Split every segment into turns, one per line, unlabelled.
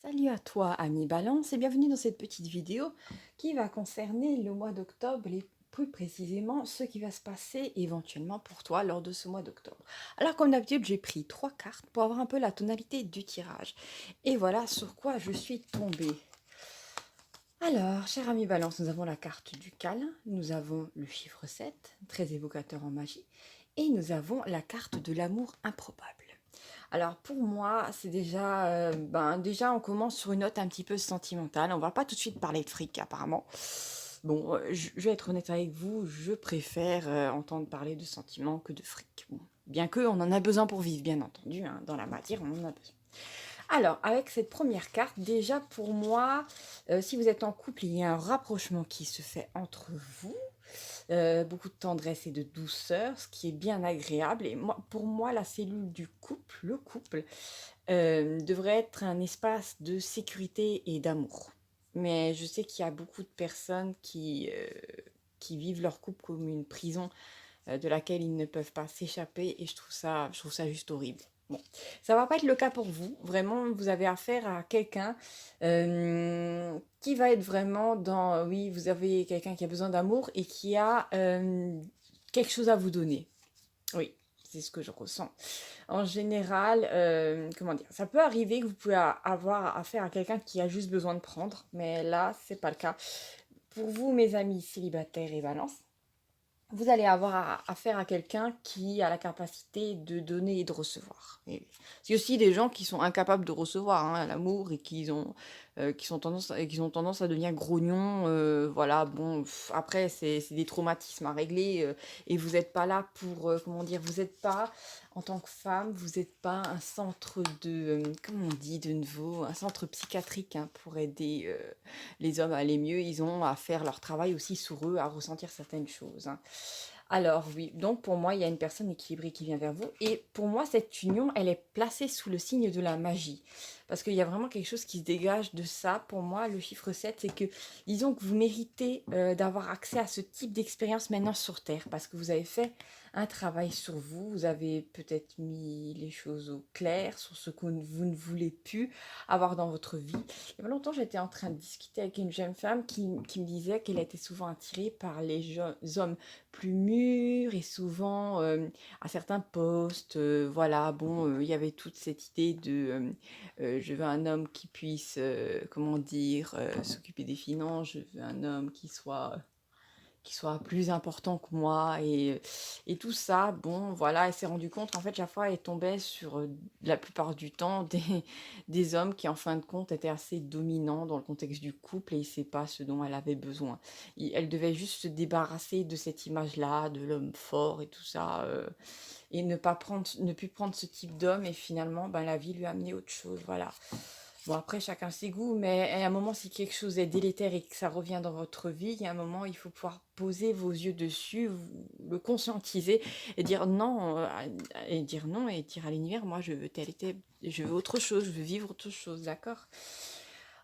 Salut à toi, ami Balance, et bienvenue dans cette petite vidéo qui va concerner le mois d'octobre et plus précisément ce qui va se passer éventuellement pour toi lors de ce mois d'octobre. Alors comme d'habitude, j'ai pris 3 cartes pour avoir un peu la tonalité du tirage. Et voilà sur quoi je suis tombée. Alors, cher ami Balance, nous avons la carte du câlin, nous avons le chiffre 7, très évocateur en magie, et nous avons la carte de l'amour improbable. Alors pour moi, c'est déjà, déjà on commence sur une note un petit peu sentimentale. On va pas tout de suite parler de fric apparemment. Bon, je vais être honnête avec vous, je préfère entendre parler de sentiments que de fric. Bon, bien que on en a besoin pour vivre, bien entendu, hein, dans la matière on en a besoin. Alors, avec cette première carte, déjà pour moi, si vous êtes en couple, il y a un rapprochement qui se fait entre vous. Beaucoup de tendresse et de douceur, ce qui est bien agréable. Et moi, pour moi, la cellule du couple, le couple, devrait être un espace de sécurité et d'amour. Mais je sais qu'il y a beaucoup de personnes qui vivent leur couple comme une prison de laquelle ils ne peuvent pas s'échapper et je trouve ça juste horrible. Bon, ça va pas être le cas pour vous. Vraiment, vous avez affaire à quelqu'un qui va être vraiment dans... Oui, vous avez quelqu'un qui a besoin d'amour et qui a quelque chose à vous donner. Oui, c'est ce que je ressens. En général, comment dire, ça peut arriver que vous pouvez avoir affaire à quelqu'un qui a juste besoin de prendre, mais là, c'est pas le cas. Pour vous, mes amis célibataires et Valence, vous allez avoir affaire à quelqu'un qui a la capacité de donner et de recevoir. Et c'est aussi des gens qui sont incapables de recevoir hein, l'amour et qui ont tendance à devenir grognons. Voilà, bon, après, c'est des traumatismes à régler et vous n'êtes pas là pour, comment dire, vous n'êtes pas, en tant que femme, vous n'êtes pas un centre de, comment on dit de nouveau, un centre psychiatrique hein, pour aider les hommes à aller mieux. Ils ont à faire leur travail aussi sur eux, à ressentir certaines choses. Hein. Alors oui, donc pour moi, il y a une personne équilibrée qui vient vers vous. Et pour moi, cette union, elle est placée sous le signe de la magie. Parce qu'il y a vraiment quelque chose qui se dégage de ça. Pour moi, le chiffre 7, c'est que, disons que vous méritez d'avoir accès à ce type d'expérience maintenant sur Terre. Parce que vous avez fait un travail sur vous. Vous avez peut-être mis les choses au clair sur ce que vous ne voulez plus avoir dans votre vie. Il y a pas longtemps, j'étais en train de discuter avec une jeune femme qui me disait qu'elle était souvent attirée par les hommes plus mûr et souvent à certains postes, voilà, bon, il y avait toute cette idée de je veux un homme qui puisse, comment dire, s'occuper des finances, je veux un homme qui soit plus important que moi et tout ça, bon, voilà, elle s'est rendue compte, en fait, chaque fois, elle tombait sur, la plupart du temps, des hommes qui, en fin de compte, étaient assez dominants dans le contexte du couple et c'est pas ce dont elle avait besoin. Elle devait juste se débarrasser de cette image-là, de l'homme fort et tout ça, et ne plus prendre ce type d'homme et finalement, ben, la vie lui a amené autre chose, voilà. Bon, après, chacun ses goûts, mais à un moment, si quelque chose est délétère et que ça revient dans votre vie, il y a un moment, il faut pouvoir poser vos yeux dessus, le conscientiser et dire non, et dire à l'univers, moi, je veux tel et tel, je veux autre chose, je veux vivre autre chose, d'accord?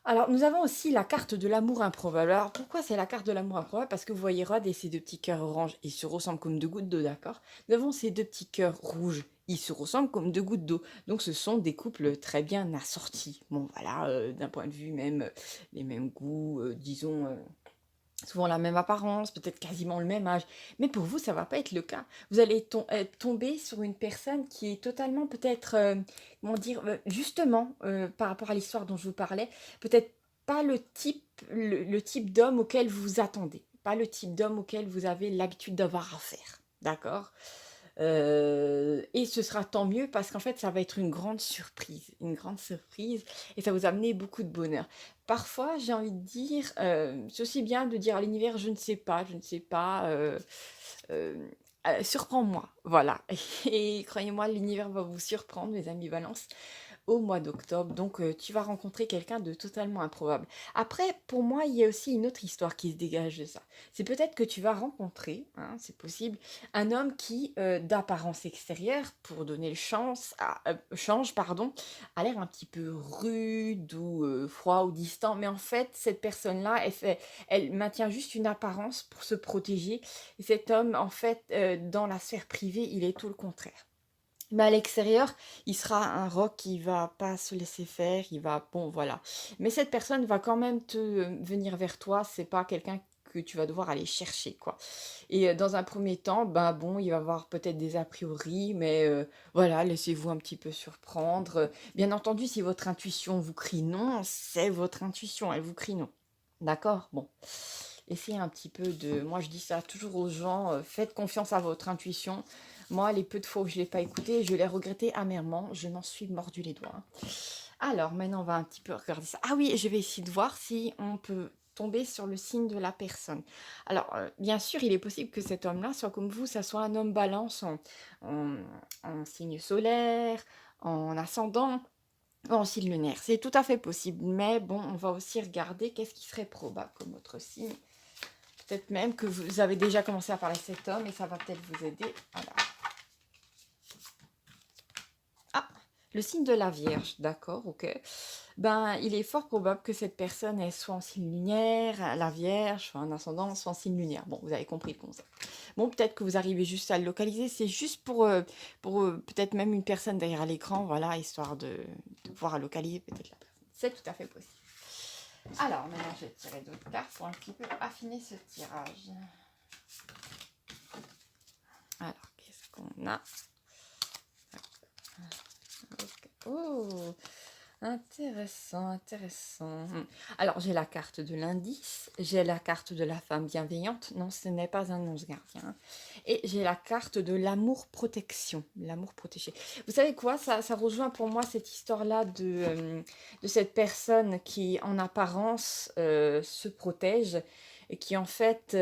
Alors, nous avons aussi la carte de l'amour improbable. Alors, pourquoi c'est la carte de l'amour improbable? Parce que vous voyez Rod et ces deux petits cœurs orange, ils se ressemblent comme deux gouttes d'eau, d'accord? Nous avons ces deux petits cœurs rouges, ils se ressemblent comme deux gouttes d'eau. Donc, ce sont des couples très bien assortis. Bon, voilà, d'un point de vue même, les mêmes goûts, disons, souvent la même apparence, peut-être quasiment le même âge. Mais pour vous, ça va pas être le cas. Vous allez tomber sur une personne qui est totalement peut-être, comment dire, justement, par rapport à l'histoire dont je vous parlais, peut-être pas le type d'homme auquel vous vous attendez, pas le type d'homme auquel vous avez l'habitude d'avoir affaire. D'accord? Et ce sera tant mieux parce qu'en fait, ça va être une grande surprise, et ça vous amener beaucoup de bonheur. Parfois, j'ai envie de dire, c'est aussi bien de dire à l'univers, je ne sais pas, euh, surprends-moi, voilà. Et croyez-moi, l'univers va vous surprendre, mes amis Valence au mois d'octobre. Donc, tu vas rencontrer quelqu'un de totalement improbable. Après, pour moi, il y a aussi une autre histoire qui se dégage de ça. C'est peut-être que tu vas rencontrer, hein, c'est possible, un homme qui, d'apparence extérieure, pour donner le change, pardon, a l'air un petit peu rude ou froid ou distant. Mais en fait, cette personne-là, elle maintient juste une apparence pour se protéger. Et cet homme, en fait, dans la sphère privée, il est tout le contraire. Mais à l'extérieur, il sera un roc qui va pas se laisser faire, il va, bon, voilà. Mais cette personne va quand même te venir vers toi, c'est pas quelqu'un que tu vas devoir aller chercher, quoi. Et dans un premier temps, ben bon, il va avoir peut-être des a priori, mais voilà, laissez-vous un petit peu surprendre. Bien entendu, si votre intuition vous crie non, c'est votre intuition, elle vous crie non. D'accord? Bon. Essayez un petit peu de... Moi, je dis ça toujours aux gens, faites confiance à votre intuition. Moi, les peu de fois où je ne l'ai pas écouté, je l'ai regretté amèrement. Je m'en suis mordu les doigts. Alors, maintenant, on va un petit peu regarder ça. Ah oui, je vais essayer de voir si on peut tomber sur le signe de la personne. Alors, bien sûr, il est possible que cet homme-là soit comme vous, ça soit un homme balance en, en signe solaire, en ascendant, en signe lunaire. C'est tout à fait possible. Mais bon, on va aussi regarder qu'est-ce qui serait probable comme autre signe. Peut-être même que vous avez déjà commencé à parler de cet homme et ça va peut-être vous aider. Voilà. Ah, le signe de la Vierge, d'accord, ok. Ben, il est fort probable que cette personne elle soit en signe lunaire, la Vierge, soit en ascendant, soit en signe lunaire. Bon, vous avez compris le concept. Bon, peut-être que vous arrivez juste à le localiser. C'est juste pour peut-être même une personne derrière l'écran, voilà, histoire de pouvoir localiser peut-être la personne. C'est tout à fait possible. Alors, maintenant, je vais tirer d'autres cartes pour un petit peu affiner ce tirage. Alors, qu'est-ce qu'on a? Oh, intéressant, intéressant. Alors, j'ai la carte de l'indice, j'ai la carte de la femme bienveillante. Non, ce n'est pas un ange gardien. Et j'ai la carte de l'amour-protection, l'amour protégé. Vous savez quoi, ça rejoint pour moi cette histoire-là de cette personne qui, en apparence, se protège et qui, en fait,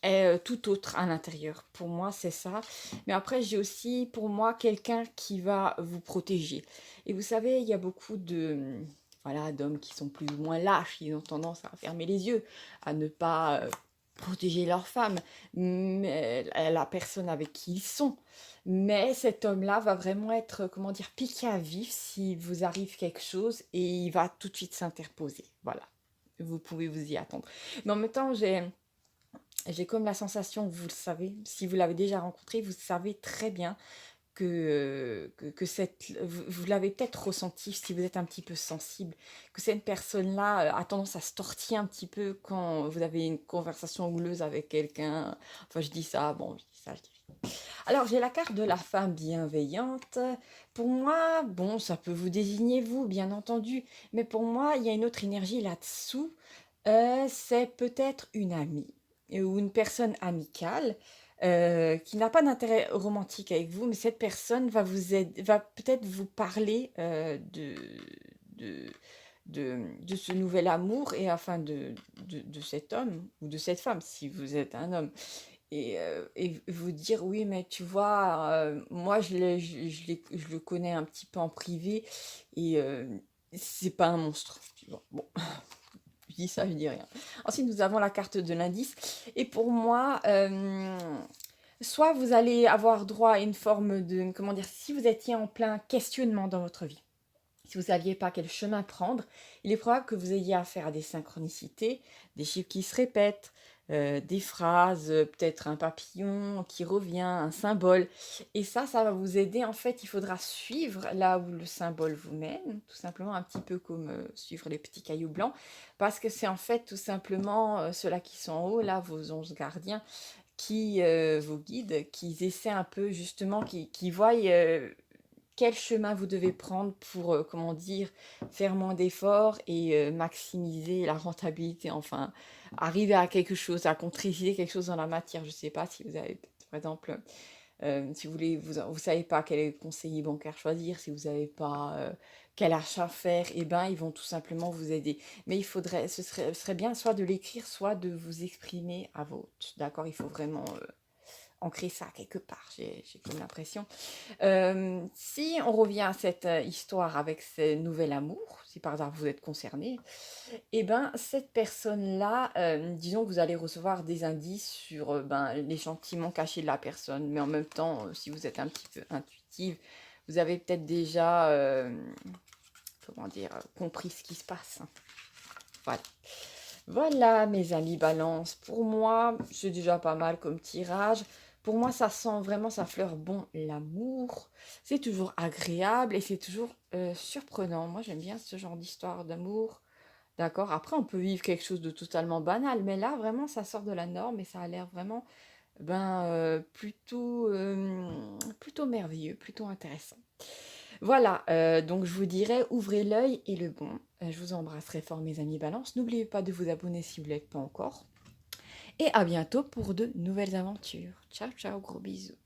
est tout autre à l'intérieur. Pour moi, c'est ça. Mais après, j'ai aussi pour moi quelqu'un qui va vous protéger. Et vous savez, il y a beaucoup de voilà, d'hommes qui sont plus ou moins lâches, ils ont tendance à fermer les yeux, à ne pas protéger leur femme, mais la personne avec qui ils sont. Mais cet homme-là va vraiment être, comment dire, piqué à vif s'il vous arrive quelque chose et il va tout de suite s'interposer. Voilà, vous pouvez vous y attendre. Mais en même temps, j'ai comme la sensation, vous le savez, si vous l'avez déjà rencontré, vous savez très bien que vous l'avez peut-être ressenti si vous êtes un petit peu sensible, que cette personne-là a tendance à se tortiller un petit peu quand vous avez une conversation houleuse avec quelqu'un. Enfin, je dis ça, bon, je dis ça, je dis. Alors, j'ai la carte de la femme bienveillante. Pour moi, bon, ça peut vous désigner vous, bien entendu, mais pour moi, il y a une autre énergie là-dessous. C'est peut-être une amie ou une personne amicale qui n'a pas d'intérêt romantique avec vous, mais cette personne va vous aider, va peut-être vous parler de, de ce nouvel amour et enfin de cet homme ou de cette femme, si vous êtes un homme. Et vous dire, oui, mais tu vois, moi, je le connais un petit peu en privé et c'est pas un monstre. Tu vois. Bon, je dis ça, je dis rien. Ensuite, nous avons la carte de l'indice. Et pour moi, soit vous allez avoir droit à une forme de, comment dire, si vous étiez en plein questionnement dans votre vie, si vous ne saviez pas quel chemin prendre, il est probable que vous ayez affaire à des synchronicités, des chiffres qui se répètent, des phrases, peut-être un papillon qui revient, un symbole. Et ça va vous aider. En fait, il faudra suivre là où le symbole vous mène, tout simplement un petit peu comme suivre les petits cailloux blancs, parce que c'est en fait tout simplement ceux-là qui sont en haut, là, vos anges gardiens, qui vous guident, qui essaient un peu justement, qui voient quel chemin vous devez prendre pour, comment dire, faire moins d'efforts et maximiser la rentabilité, enfin, arriver à quelque chose, à concrétiser quelque chose dans la matière. Je ne sais pas si vous avez, par exemple, si vous voulez, vous savez pas quel conseiller bancaire choisir, si vous savez pas quel achat faire, et ben ils vont tout simplement vous aider. Mais il faudrait, ce serait bien soit de l'écrire, soit de vous exprimer à voix haute. D'accord? Il faut vraiment ancrer ça quelque part, j'ai comme l'impression. Si on revient à cette histoire avec ce nouvel amour, si par hasard vous êtes concerné, et ben cette personne-là, disons que vous allez recevoir des indices sur ben, les sentiments cachés de la personne, mais en même temps, si vous êtes un petit peu intuitive, vous avez peut-être déjà, comment dire, compris ce qui se passe. Voilà. Voilà, mes amis balance. Pour moi, c'est déjà pas mal comme tirage. Pour moi, ça sent vraiment, ça fleure bon l'amour. C'est toujours agréable et c'est toujours surprenant. Moi, j'aime bien ce genre d'histoire d'amour. D'accord? Après, on peut vivre quelque chose de totalement banal, mais là, vraiment, ça sort de la norme et ça a l'air vraiment plutôt merveilleux, plutôt intéressant. Voilà, donc je vous dirais, ouvrez l'œil et le bon. Je vous embrasserai fort, mes amis Balance. N'oubliez pas de vous abonner si vous ne l'êtes pas encore. Et à bientôt pour de nouvelles aventures. Ciao, ciao, gros bisous.